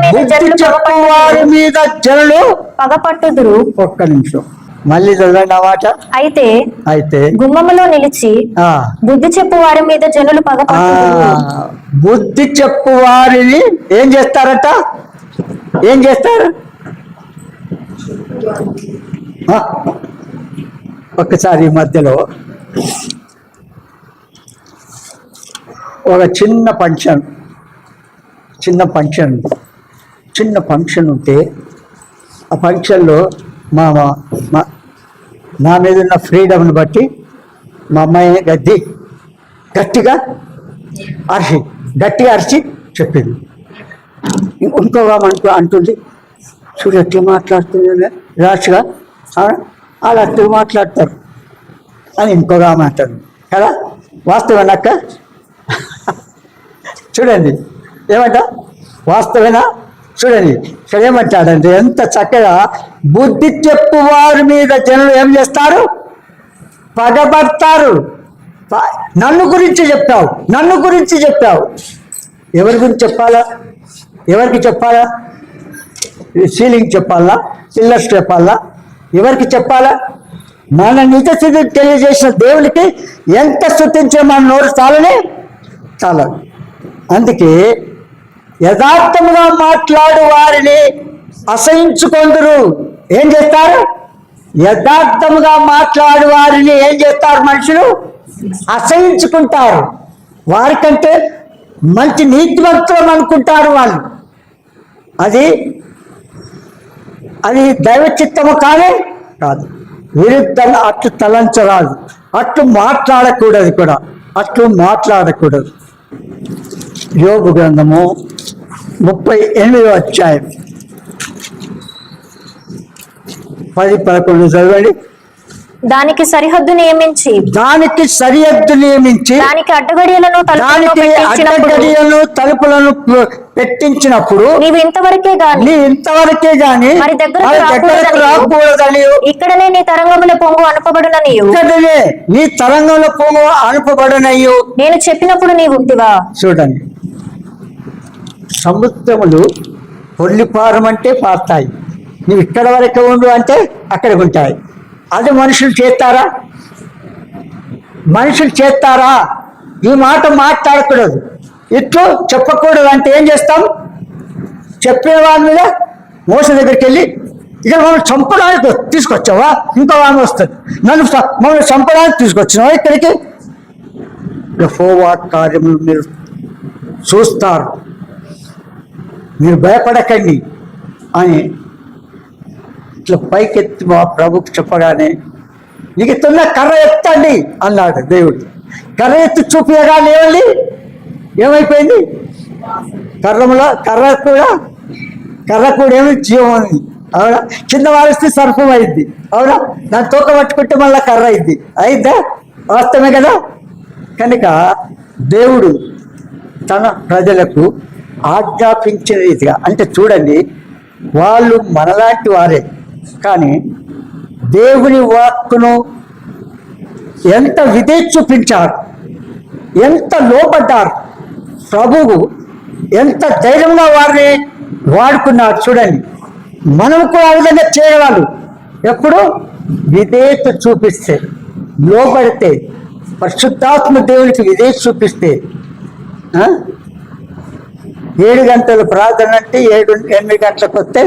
మీద జనులు పగపట్టుదురు. ఒక్క నిమిషం మళ్ళీ చదవండి ఆ మాట. అయితే గుమ్మములో నిలిచి బుద్ధి చెప్పు వారి మీద జనులు పగపట్టుదురు. బుద్ధి చెప్పు వారిని ఏం చేస్తారు? ఒక్కసారి మధ్యలో ఒక చిన్న ఫంక్షన్ ఉంటే ఆ ఫంక్షన్లో నా మీద ఉన్న ఫ్రీడమ్ని బట్టి మా అమ్మాయిని గట్టిగా అరిచి చెప్పింది. ఇంకొక అంటుంది, చూడు ఎట్లా మాట్లాడుతుంది రాష్గా, వాళ్ళు అట్లా మాట్లాడతారు అని ఇంకొక అంటారు కదా. వాస్తవేనక్క? చూడండి ఏమంట, వాస్తవేనా? చూడండి ఇక్కడ ఏమంటాడంటే ఎంత చక్కగా, బుద్ధి చెప్పు వారి మీద జనులు ఏం చేస్తారు? పగబడతారు. నన్ను గురించి చెప్పావు. ఎవరి గురించి చెప్పాలా? ఎవరికి చెప్పాలా? సీలింగ్ చెప్పాలా? పిల్లర్స్ చెప్పాలా? ఎవరికి చెప్పాలా? మన నిజ స్థితి తెలియజేసిన దేవునికి ఎంత స్తుతించే మన నోరు చాలదు. అందుకే యథార్థముగా మాట్లాడు వారిని అసహించుకొందురు. ఏం చేస్తారు? యథార్థముగా మాట్లాడు వారిని ఏం చేస్తారు? మనుషులు అసహించుకుంటారు. వారికంటే మంచి నీతివంతులు అనుకుంటారు వాళ్ళు. అది దైవ చిత్తము కాదు. విరుద్ధంగా అట్లు తలంచరాదు, అట్లు మాట్లాడకూడదు కూడా, అట్లు మాట్లాడకూడదు. యోబు గ్రంథము 38వ అధ్యాయం 10-11 చదవండి. దానికి సరిహద్దు నియమించి దానికి అడ్డగడియలను తలుపులను పెట్టించినప్పుడు నీవు ఇంతవరకే గాని మరి దగ్గరకు రాకూడదని ఇక్కడనే నీ తరంగముల పొంగు అనుపబడుననియు నేను చెప్పినప్పుడు నీవు ఉంటివా? చూడండి, సముద్రములు పొల్లిపారం అంటే పారుతాయి, నువ్వు ఇక్కడ వరకు ఉండు అంటే అక్కడికి ఉంటాయి. అది మనుషులు చేస్తారా? ఈ మాట మాట్లాడకూడదు, ఇట్లు చెప్పకూడదు అంటే ఏం చేస్తాం? చెప్పిన వాళ్ళ మీద మోస దగ్గరికి వెళ్ళి ఇక్కడ మమ్మల్ని చంపడానికి తీసుకొచ్చావా, ఇంకో ఆమె వస్తుంది, మమ్మల్ని చంపడానికి తీసుకొచ్చినావా ఇక్కడికి? యెహోవా కార్యములు మీరు చూస్తారు, మీరు భయపడకండి అని ఇట్లా పైకెత్తి మా ప్రభుకు చెప్పగానే నీకు తిన్న కర్ర ఎత్తండి అన్నాడు దేవుడు. కర్ర ఎత్తి చూపియగా లేవండి, ఏమైపోయింది? కర్ర కూడా ఏమి జీవం ఉంది. అవునా? కింద వారిస్తే సర్పం అయింది. అవునా? దాన్ని తోక పట్టుకుంటే మళ్ళీ కర్ర అయింది. అయిద్దా? వాస్తవమే కదా. కనుక దేవుడు తన ప్రజలకు ఆజ్ఞాపించిన రీతిగా, అంటే చూడండి, వాళ్ళు మనలాంటి వారే, కానీ దేవుని వాక్కును ఎంత విధేయత చూపించారు, ఎంత లోపడ్డారు, ప్రభువు ఎంత ధైర్యంగా వారిని వాడుకున్నారు. చూడండి, మనం కూడా ఆ విధంగా చేయగలరు. ఎప్పుడు విధేయత చూపిస్తే, లోపడితే, పరిశుద్ధాత్మ దేవునికి విధేయత చూపిస్తే. 7 గంటల ప్రార్థన అంటే 8 గంటలకు వస్తే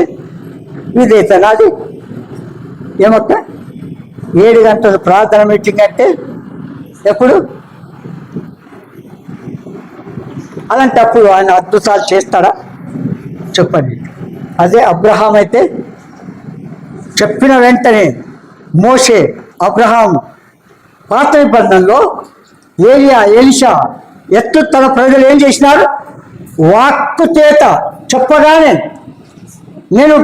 విధేయత నాది. ఏమక్క 7 గంటల ప్రార్థన మీటింగ్ అంటే ఎప్పుడు? అలాంటప్పుడు ఆయన అద్భుతాలు చేస్తాడా? చెప్పండి. అదే అబ్రహాం అయితే చెప్పిన వెంటనే, మోషే, అబ్రహాం, పాత నిబంధనలో ఎలీషా ఎత్తు తన ప్రజలు ఏం చేసినారు? వాక్కు చేత చెప్పగానే, నేను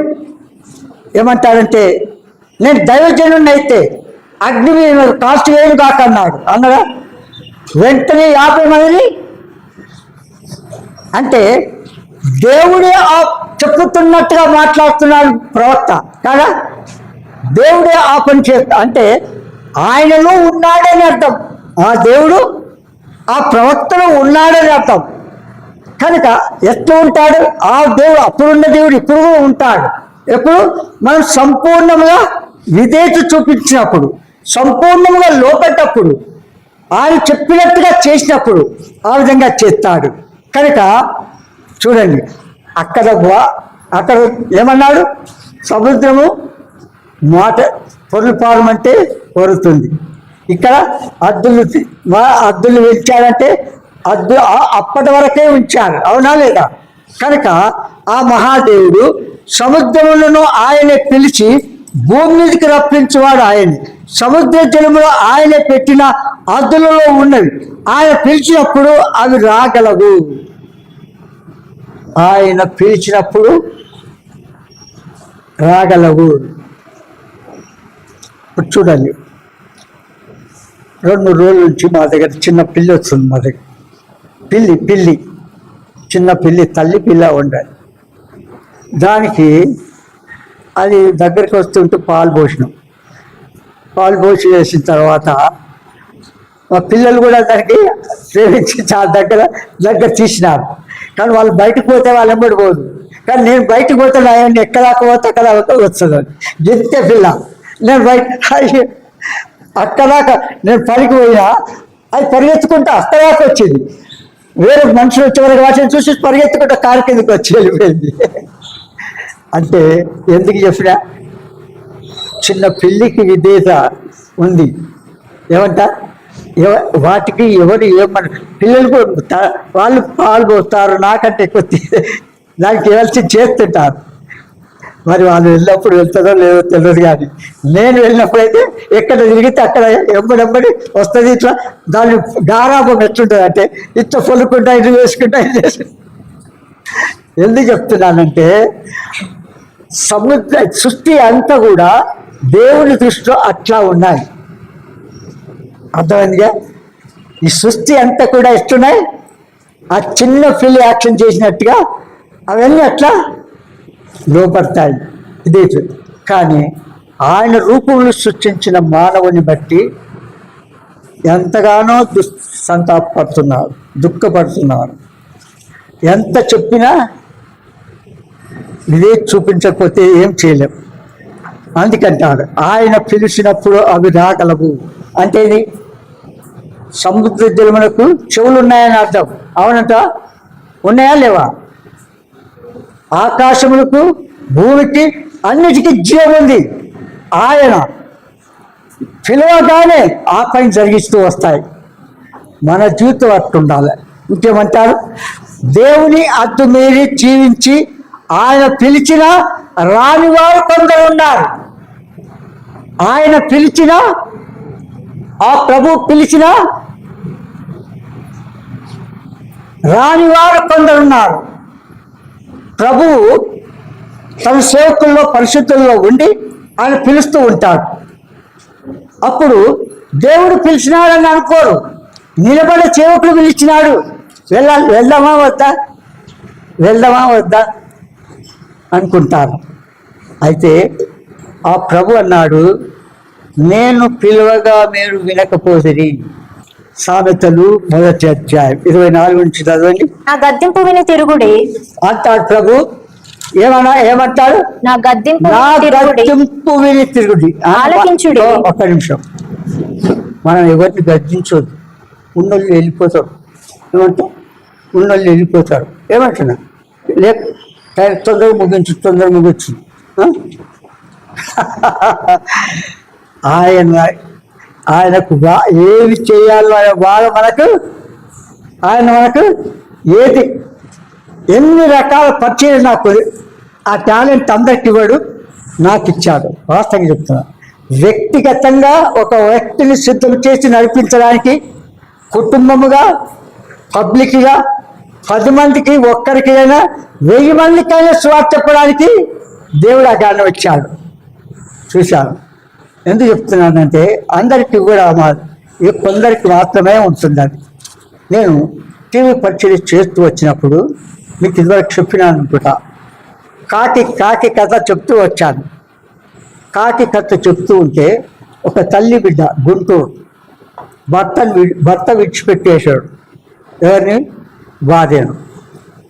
ఏమంటాడంటే, నేను దైవజనుడిని అయితే అగ్ని మీద కాస్ట్ వేయను కాక అన్నాడు. అన్నదా? వెంటనే 50 మందిని, అంటే దేవుడే చెప్పుతున్నట్టుగా మాట్లాడుతున్నాడు ప్రవక్త కాదా? దేవుడే ఆ పని చేస్తా అంటే ఆయనలో ఉన్నాడని అర్థం. ఆ దేవుడు ఆ ప్రవక్తలో ఉన్నాడని అర్థం. కనుక ఎట్లా ఉంటాడు ఆ దేవుడు? అప్పుడున్న దేవుడు ఇప్పుడు కూడా ఉంటాడు. ఎప్పుడు? మనం సంపూర్ణంగా విధేయత చూపించినప్పుడు, సంపూర్ణంగా లోపెట్టప్పుడు, ఆయన చెప్పినట్టుగా చేసినప్పుడు ఆ విధంగా చేస్తాడు. కనుక చూడండి, అక్కడ ఏమన్నాడు? సముద్రము మాట పొరుపారమంటే పొరుతుంది. ఇక్కడ అద్దులు ఉంచారంటే అప్పటి వరకే ఉంచారు. అవునా లేదా? కనుక ఆ మహాదేవుడు సముద్రములను ఆయనే పిలిచి భూమి మీదకి రప్పించేవాడు ఆయన. సముద్ర జలములో ఆయన పెట్టిన అద్దులలో ఉన్నవి ఆయన పిలిచినప్పుడు అవి రాగలవు. ఆయన పిలిచినప్పుడు రాగలవు. చూడండి, 2-3 రోజుల నుంచి మా దగ్గర చిన్న పిల్లి వస్తుంది. మా దగ్గర పిల్లి చిన్న పిల్లి, తల్లి పిల్ల ఉండాలి. దానికి అది దగ్గరికి వస్తుంటే పాలు పోసి వేసిన తర్వాత మా పిల్లలు కూడా దానికి ప్రేమించి చాలా దగ్గర తీసినారు. కానీ వాళ్ళు బయటకు పోతే వాళ్ళు ఎంబడి పోదు. కానీ నేను బయటకు పోతే ఆయన ఎక్కదాకా పోతే అక్కడ వస్తుంది. జింతే పిల్ల నేను బయట అక్కదాకా నేను పనికి పోయినా అది పరిగెత్తుకుంటూ అక్కదాకా వచ్చింది. వేరే మనుషులు వచ్చే వరకు వాటిని చూసి పరిగెత్తుకుంటూ కారు కిందకి వచ్చి వెళ్ళిపోయింది. అంటే ఎందుకు చెప్పినా, చిన్న పిల్లికి విధేయత ఉంది. ఏమంట వాటికి ఎవరు ఏమన్నా పిల్లలు వాళ్ళు పాలు పోస్తారు, నాకంటే ఎక్కువ దానికి వెళ్ళి చేస్తుంటారు. మరి వాళ్ళు వెళ్ళినప్పుడు వెళ్తుందో లేదో తెలియదు. కానీ నేను వెళ్ళినప్పుడైతే ఎక్కడ తిరిగితే అక్కడ ఎంబడెంబడి వస్తుంది. ఇట్లా దాని గారాభం ఎట్లుంటుంది అంటే ఇట్లా పొలుకుంటా ఇది వేసుకుంటా ఇది వేసుకుంటా. ఎందుకు చెప్తున్నానంటే సృష్టి అంతా కూడా దేవుని దృష్టిలో అట్లా ఉన్నాయి. అర్థమైందిగా? ఈ సృష్టి అంతా కూడా ఎట్లున్నాయి, ఆ చిన్న పిల్లి యాక్షన్ చేసినట్టుగా అవన్నీ అట్లా లోపడతాయి. ఇదే కానీ ఆయన రూపంలో సృష్టించిన మానవుని బట్టి ఎంతగానో సంతాపడుతున్నారు, దుఃఖపడుతున్నారు. ఎంత చెప్పినా ఇదే చూపించకపోతే ఏం చేయలేం. అందుకంటాడు ఆయన పిలిచినప్పుడు అవి రాగలవు. అంటే ఇది సముద్ర జలములకు చెవులు ఉన్నాయని అర్థం. అవునంట, ఉన్నాయా లేవా? ఆకాశములకు భూమికి అన్నిటికీ జీవం ఉంది. ఆయన పిలవగానే ఆ పని జరిగిస్తూ వస్తాయి. మన జీవితం అట్టుండాలి. ఇంకేమంటారు? దేవుని అద్దు మీరి జీవించి ఆయన పిలిచిన రాని వారు కొందరు ఉన్నారు. ఆయన పిలిచిన, ఆ ప్రభు పిలిచిన రాని వారు కొందరున్నారు. ప్రభువు తన సేవకుల్లో పరిశుద్ధుల్లో ఉండి ఆయన పిలుస్తూ ఉంటాడు. అప్పుడు దేవుడు పిలిచినాడని అనుకోరు, నిలబడే సేవకుడు పిలిచినాడు, వెళ్దామా వద్దా అనుకుంటారు. అయితే ఆ ప్రభు అన్నాడు, నేను పిలువగా మీరు వినకపోతే. సామెతలు 1వ అధ్యాయం 24 నుంచి చదవండి. నా గద్దింపు విని తిరుగుడి అంటాడు ప్రభు. ఏమంటాడు? నా గద్దింపు విని తిరుగుడి, ఆలకించుడి. ఒక్క నిమిషం, మనం ఎవరిని గద్దించొద్దు. ఉన్నోళ్ళు వెళ్ళిపోతారు. ఏమంటా? ఉన్నోళ్ళు వెళ్ళిపోతారు. ఏమంటున్నా? తొందరగా ముగించు. ఆయనకు ఏవి చేయాలో ఆయన మనకు ఏది ఎన్ని రకాల పరిచయం నాకు ఆ టాలెంట్ అందరికి ఇవ్వడు, నాకు ఇచ్చాడు. వాస్తవంగా చెప్తున్నా. వ్యక్తిగతంగా ఒక వ్యక్తిని సిద్ధం చేసి నడిపించడానికి, కుటుంబముగా, పబ్లిక్గా, 10 మందికి, ఒక్కరికైనా 1000 మందికైనా స్వార్థ చెప్పడానికి దేవుడు ఆ జ్ఞానం ఇచ్చాడు. చూశాను. ఎందుకు చెప్తున్నానంటే అందరికీ కూడా కొందరికి మాత్రమే ఉంటుంది. అది నేను టీవీ పరిచయం చేస్తూ వచ్చినప్పుడు మీకు ఇదివరకు చెప్పినాను అనుకుంటా. కాకి కథ చెప్తూ వచ్చాను. కాకి కథ చెప్తూ ఉంటే ఒక తల్లి బిడ్డ గుంటూరు భర్త విడిచిపెట్టేశాడు. ఎవరిని? భార్యను.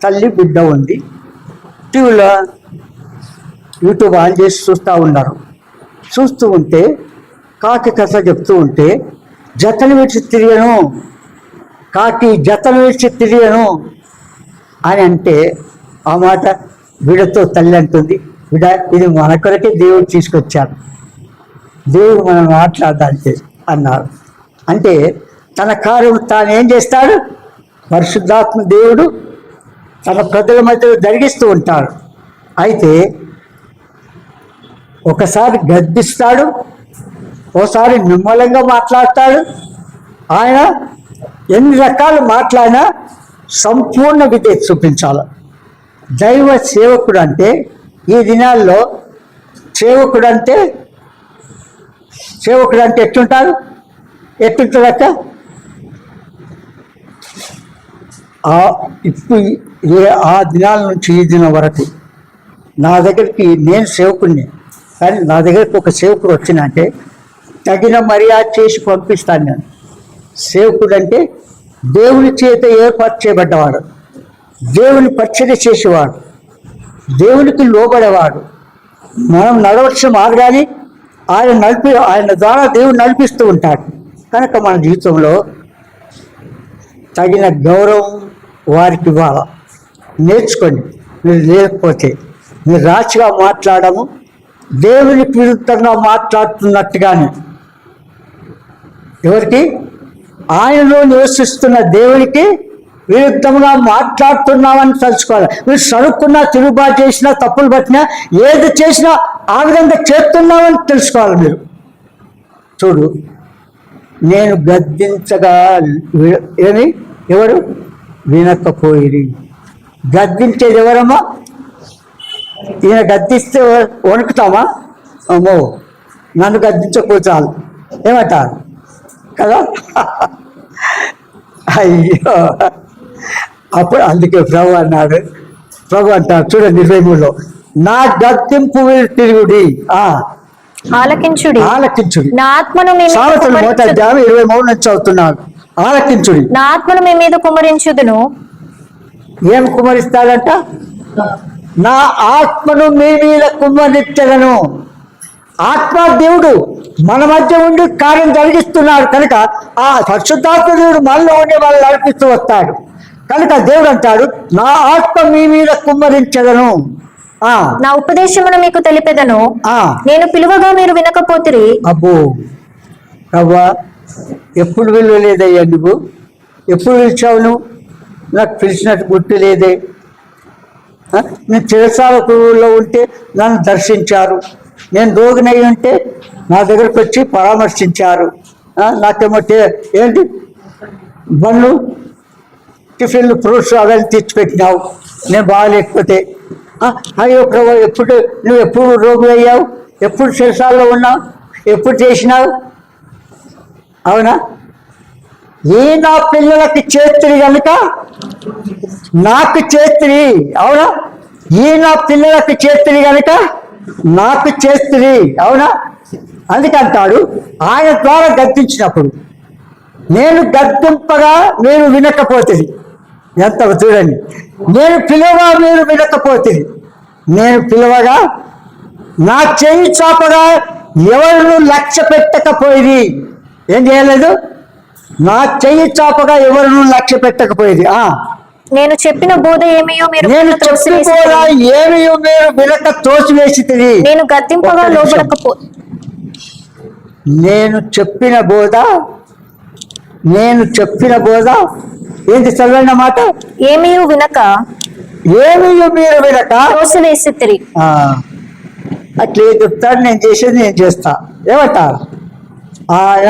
తల్లి బిడ్డ ఉంది. టీవీలో యూట్యూబ్ ఆన్ చేసి చూస్తూ ఉంటే కాకి కథ చెప్తూ ఉంటే జతలు విడిచి తిరిగాను, కాకి జతలు విడిచి తిరిగాను అని అంటే ఆ మాట వీడతో తల్లి అంటుంది, వీడ ఇది మన కొరకే దేవుడు తీసుకొచ్చాడు, దేవుడు మనం మాట్లాడడానికి అన్నారు. అంటే తన కార్యం తాను ఏం చేస్తాడు? పరిశుద్ధాత్మ దేవుడు తన ప్రజల మధ్య జరిగిస్తూ ఉంటాడు. అయితే ఒకసారి గద్దిస్తాడు, ఓసారి నిమ్మలంగా మాట్లాడతాడు. ఆయన ఎన్ని రకాలు మాట్లాడినా సంపూర్ణ విధేయత చూపించాలి. దైవ సేవకుడు అంటే ఈ దినాల్లో సేవకుడు అంటే ఎట్లుంటారు? ఎట్లుంటుందక్క? ఇప్పుడు ఆ దినాల నుంచి ఈ దినం వరకు నా దగ్గరికి, నేను సేవకుడిని, కానీ నా దగ్గరికి ఒక సేవకుడు వచ్చినంటే తగిన మర్యాద చేసి పంపిస్తాను. నేను సేవకుడు అంటే దేవుని చేత ఏర్పాటు చేయబడ్డవాడు, దేవుని పరిచర్య చేసేవాడు, దేవునికి లోబడేవాడు. మనం నడవలసిన మార్గాన్ని ఆయన ద్వారా దేవుడు నడిపిస్తూ ఉంటాడు. కనుక మన జీవితంలో తగిన గౌరవం వారికి ఇవ్వాలి. నేర్చుకోండి. మీరు లేకపోతే మీరు రాచిగా మాట్లాడము, దేవునికి విరుద్ధంగా మాట్లాడుతున్నట్టుగానే. ఎవరికి? ఆయనలో నివసిస్తున్న దేవునికి విరుద్ధంగా మాట్లాడుతున్నామని తెలుసుకోవాలి. మీరు సరుక్కున్నా, తిరుగుబాటు చేసినా, తప్పులు పట్టినా, ఏది చేసినా ఆ విధంగా చేస్తున్నామని తెలుసుకోవాలి మీరు. చూడు, నేను గద్దించగా ఏమి ఎవరు వినకపోయిరి. గద్దించేది ఎవరమ్మా? ఈయన గద్దిస్తే వణుకుతామా? అమ్మో, నన్ను గద్దించకపోతే చాలు ఏమంటారు కదా. అయ్యో, అప్పుడు అందుకే ప్రభు అన్నాడు. ప్రభు అంటారు చూడండి 23లో, నా గద్దింపు తిరుగుడి, ఆలకించుడి, ఆలకించుడి. నా ఆత్మను మీ మీద సామెతలు కుమ్మరించుదును. 23 నుంచి చదువుతున్నాను. ఆలకించుడి. నా ఆత్మను మీ మీద కుమ్మరించుదును. ఏం కుమ్మరిస్తాడంట? నా ఆత్మను మీ మీద కుమ్మరించగలను. ఆత్మ దేవుడు మన మధ్య ఉండి కార్యం జరిగిస్తున్నాడు కనుక ఆ పరిశుద్ధాత్మ దేవుడు మనలో ఉండి వాళ్ళు నడిపిస్తూ వస్తాడు కనుక దేవుడు అంటాడు, నా ఆత్మ మీ మీద కుమ్మరించగలను. నా ఉపదేశమును మీకు తెలిపెదను. నేను పిలువగా మీరు వినకపోతిరి. అబ్బో అవ్వా, ఎప్పుడు విలువలేదయ్యా నువ్వు? ఎప్పుడు పిలిచావు నువ్వు? నాకు పిలిచినట్టు గుర్తు లేదే. నేను చిరసాలలో ఉంటే నన్ను దర్శించారు, నేను రోగినై ఉంటే నా దగ్గరకు వచ్చి పరామర్శించారు. నాకేమో ఏంటి బండ్లు, టిఫిన్లు, ఫ్రూట్స్ అవన్నీ తెచ్చిపెట్టినావు. నేను బాగాలేకపోతే అయ్యో ప్రభు, నువ్వు ఎప్పుడు రోగి అయ్యావు? ఎప్పుడు చిరసాలలో ఉన్నావు? ఎప్పుడు చేసినావు? అవునా? ఏ నా పిల్లలకి చేతిరి కనుక నాకు చేతిరి. అవునా? ఈ నా పిల్లలకి చేతిరి కనుక నాకు చేతిరి. అవునా? అందుకంటాడు, ఆయన ద్వారా గద్దించినప్పుడు నేను గద్దింపగా మీరు వినకపోతుంది. ఎంత చూడండి, నేను పిలువగా మీరు వినకపోతుంది. నేను పిలువగా నా చెయ్యి చాపగా ఎవరిను లక్ష్య పెట్టకపోయింది. ఏం చేయలేదు? నా చెయ్యి చాపగా ఎవరిను లక్ష్య పెట్టకపోయింది. నేను చెప్పిన బోధ ఏమియో మీరు నేను చెప్పిన బోధ ఏమియో మీరు వినక తోసివేసి. నేను గద్దింపగా లోబడకపో నేను చెప్పిన బోధ ఏంటి? చదవండి మాట. ఏమియో వినక, ఏమియో మీరు వినక తోసివేసితిరి. అట్లే చెప్తాడు, నేను చేసేది నేను చేస్తా. ఏమంటారు? ఆయన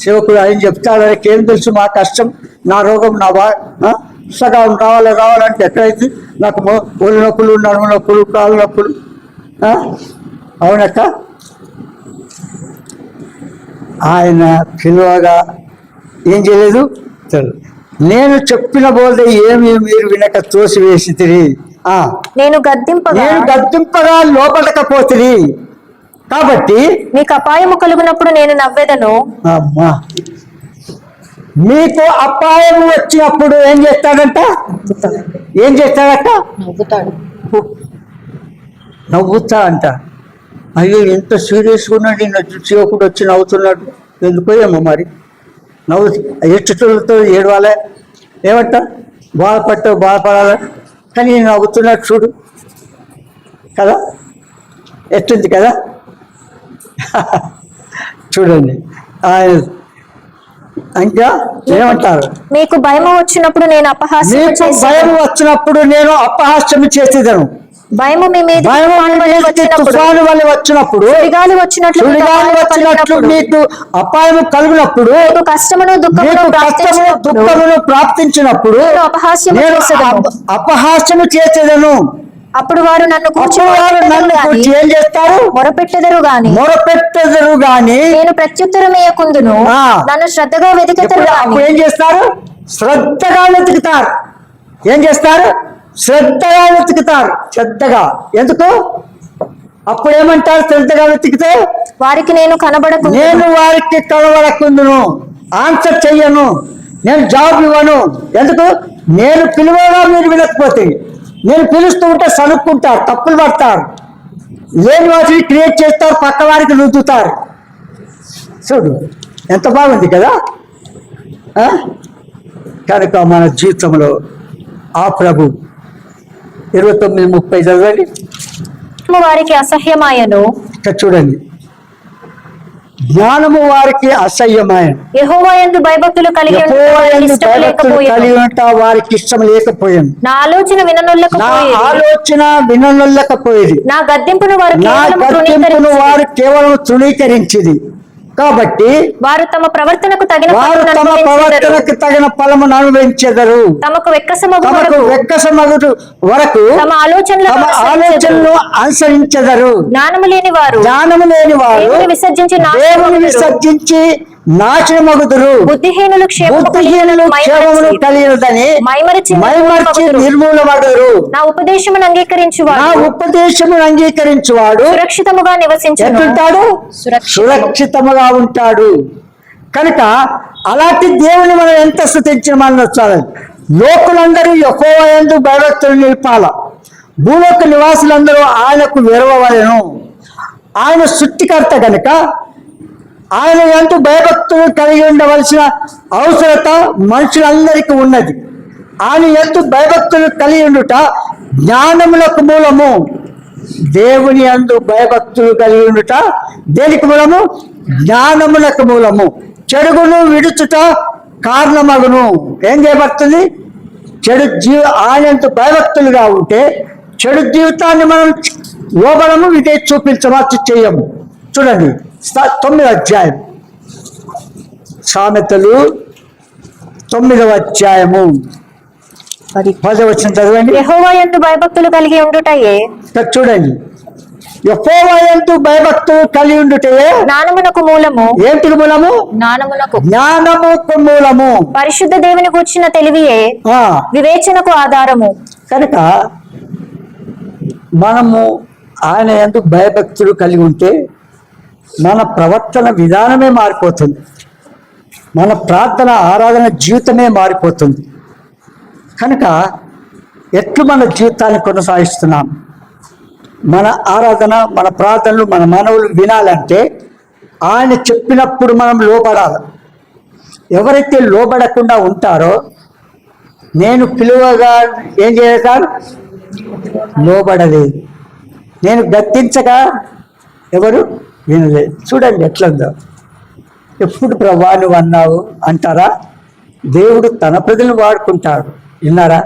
సేవకుడు ఆయన చెప్తాడు, ఆయనకి ఏం తెలుసు మా కష్టం, నా రోగం, నా సగం రావాలంటే ఎక్కడైతే నాకు ఒళ్ళు నొప్పులు, నడుము నొప్పులు, కాళ్ళు నొప్పులు. అవునక్క, ఆయన పిలువగా ఏం చేయలేదు. నేను చెప్పిన బోధ ఏమి మీరు వినక తోసివేసి. నేను గద్దింపగా లోపడకపోతుంది. కాబట్టి మీకు అపాయము కలుగునప్పుడు నేను నవ్వెదను. అమ్మా, మీకు అపాయం వచ్చినప్పుడు ఏం చేస్తాడంట? నవ్వుతా అంట. అయ్యో, ఎంత సీరియస్గా ఉన్నాడు ఈయన, సేవకుడు వచ్చి నవ్వుతున్నాడు. ఎందుకో ఏమో మరి ఎచ్చుతులతో ఏడవాలే. ఏమంట? బాధపడాలి, కానీ ఈయన నవ్వుతున్నాడు చూడు కదా, ఎట్టుంది కదా. చూడండి, ఆయన ఇంకా ఏమంటారు? మీకు భయం వచ్చినప్పుడు నేను అపహాస్యం చేసేదను. భయము మీ మీద తుఫాను వల్ల వచ్చినప్పుడు, సుడిగాలి వచ్చినట్లు మీకు అపాయం కలిగినప్పుడు, కష్టమును దుఃఖమును ప్రాప్తించినప్పుడు అపహాస్యము చేసేదను. అప్పుడు వారు నన్ను ఏం చేస్తారు? మొరపెట్టెదరు గాని నేను ప్రత్యుత్తరం ఇయ్యకుందును. నన్ను శ్రద్ధగా వెతికెదరు. అప్పుడు ఏం చేస్తారు? శ్రద్ధగా వెతుకుతారు. ఏం చేస్తారు? శ్రద్ధగా వెతుకుతారు. శ్రద్ధగా. ఎందుకు? అప్పుడు ఏమంటారు? శ్రద్ధగా వెతికితే వారికి నేను వారికి కనబడకుందును, ఆన్సర్ చెయ్యను, నేను జాబ్ ఇవ్వను. ఎందుకు? నేను పిలువగా మీరు వినకపోతే, నేను పిలుస్తూ ఉంటే సనుక్కుంటారు, తప్పులు పడతారు, లేని వాటిని క్రియేట్ చేస్తారు, పక్క వారికి రుద్దుతారు. చూడు ఎంత బాగుంది కదా. కనుక మన జీవితంలో ఆ ప్రభు 29:30 చదవండి. వారికి అసహ్యమాయను, ఇక్కడ చూడండి, జ్ఞానము వారికి అసహ్యమైన, యెహోవా యందు భయభక్తులు కలిగి ఉండుట వారికి ఇష్టం లేకపోయెను. కలిగి ఉంటా వారికి ఇష్టం లేకపోయాను. నా ఆలోచన నా విననొల్లకపోయేది. ఆలోచన విననొల్లకపోయేది. నా గద్దింపును వారు నా కేవలము గర్తింపును తృణీకరించిరి. వారు కేవలం తృణీకరించింది. కాబట్టి వారు తమ ప్రవర్తనకు తగిన వారు ఫలమును తమ అనుభవించెదరు. ప్రవర్తనకు తగిన ఫలమును అనుభవించెదరు. తమకు వెక్కసమగు తమకు వరకు వెక్కసమగు వరకు తమ ఆలోచనలను తమ ఆలోచనలు అనుసరించెదరు. జ్ఞానము లేని వారు జ్ఞానము లేని వారు దేవుని విసర్జించి దేవుని నాశనమగుదురు. విసర్జించి నాశనమగుదురు. బుద్ధిహీనులు బుద్ధిహీనులు క్షేమమును కలిగినదని మైమరిచి నిర్మూలమగుదురు. నా ఉపదేశమును అంగీకరించువాడు నా ఉపదేశమును అంగీకరించువాడు సురక్షితముగా నివసించును. ఎట్లుంటాడు? సురక్షితముగా ఉంటాడు. కనుక అలాంటి దేవుని మనం ఎంత స్తుతించిన మనం చాలు. లోకులందరూ యెహోవా యందు భయభక్తులు నిలిపాల. భూలోక నివాసులందరూ ఆయనకు విరవవలెను. ఆయన సృష్టికర్త కనుక ఆయన యందు భయభక్తులు కలిగి ఉండవలసిన అవసరత మనుషులందరికీ ఉన్నది. ఆయన యందు భయభక్తులు కలిగి ఉండుట జ్ఞానములకు మూలము. దేవుని యందు భయభక్తులు కలిగి ఉండుట దేనికి మూలము? జ్ఞానములకు మూలము. చెడుగును విడుచుట కారణమగును. ఏం చేయబడుతుంది? చెడు ఆయన యందు భయభక్తులుగా ఉంటే చెడు జీవితాన్ని మనం లోబడము, ఇదే చూపించవచ్చు, చేయము. చూడండి 9వ అధ్యాయం, సామెతలు 9వ అధ్యాయము 10వ వచనం చదవండి. యెహోవా యందు భయభక్తులు కలిగి ఉండుటయే. ఇక్కడ చూడండి, యెహోవా యందు భయభక్తులు కలిగి ఉండుటే జ్ఞానమునకు మూలము. ఏంటికి మూలము? జ్ఞానముకు మూలము. పరిశుద్ధ దేవుని గూర్చిన తెలివియే వివేచనకు ఆధారము. కనుక మనము ఆయన యందు భయభక్తులు కలిగి ఉంటే మన ప్రవర్తన విధానమే మారిపోతుంది. మన ప్రార్థన ఆరాధన జీవితమే మారిపోతుంది. కనుక ఎట్లు మన జీవితాన్ని కొనసాగిస్తున్నాం? మన ఆరాధన, మన ప్రార్థనలు, మన మనవులు వినాలంటే ఆయన చెప్పినప్పుడు మనం లోబడాలి. ఎవరైతే లోబడకుండా ఉంటారో, నేను పిలువగా ఏం చేయగలరు? లోబడలేదు. నేను గద్దించగా ఎవరు వినలేదు. చూడండి ఎట్లుందో. ఎప్పుడు ప్రభా నువ్వు అన్నావు అంటారా? దేవుడు తన ప్రజలను వాడుకుంటాడు. విన్నారా?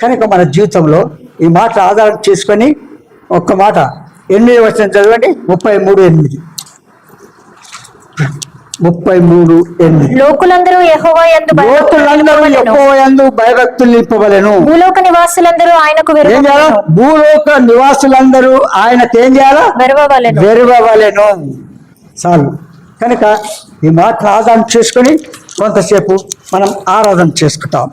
కనుక మన జీవితంలో ఈ మాట ఆధారం చేసుకొని ఒక్క మాట 8వ వచనం చదవండి. 33:8. లోకులందరూ యెహోవా యందు భయభక్తులు నింపవలెను. భూలోక నివాసులందరూ ఆయనకు భూలోక నివాసులందరూ ఆయనకేం చేయాలా? వెరవవలెను. చాలు. కనుక ఈ మాట ఆధారం చేసుకొని కొంతసేపు మనం ఆరాధన చేసుకుంటాం.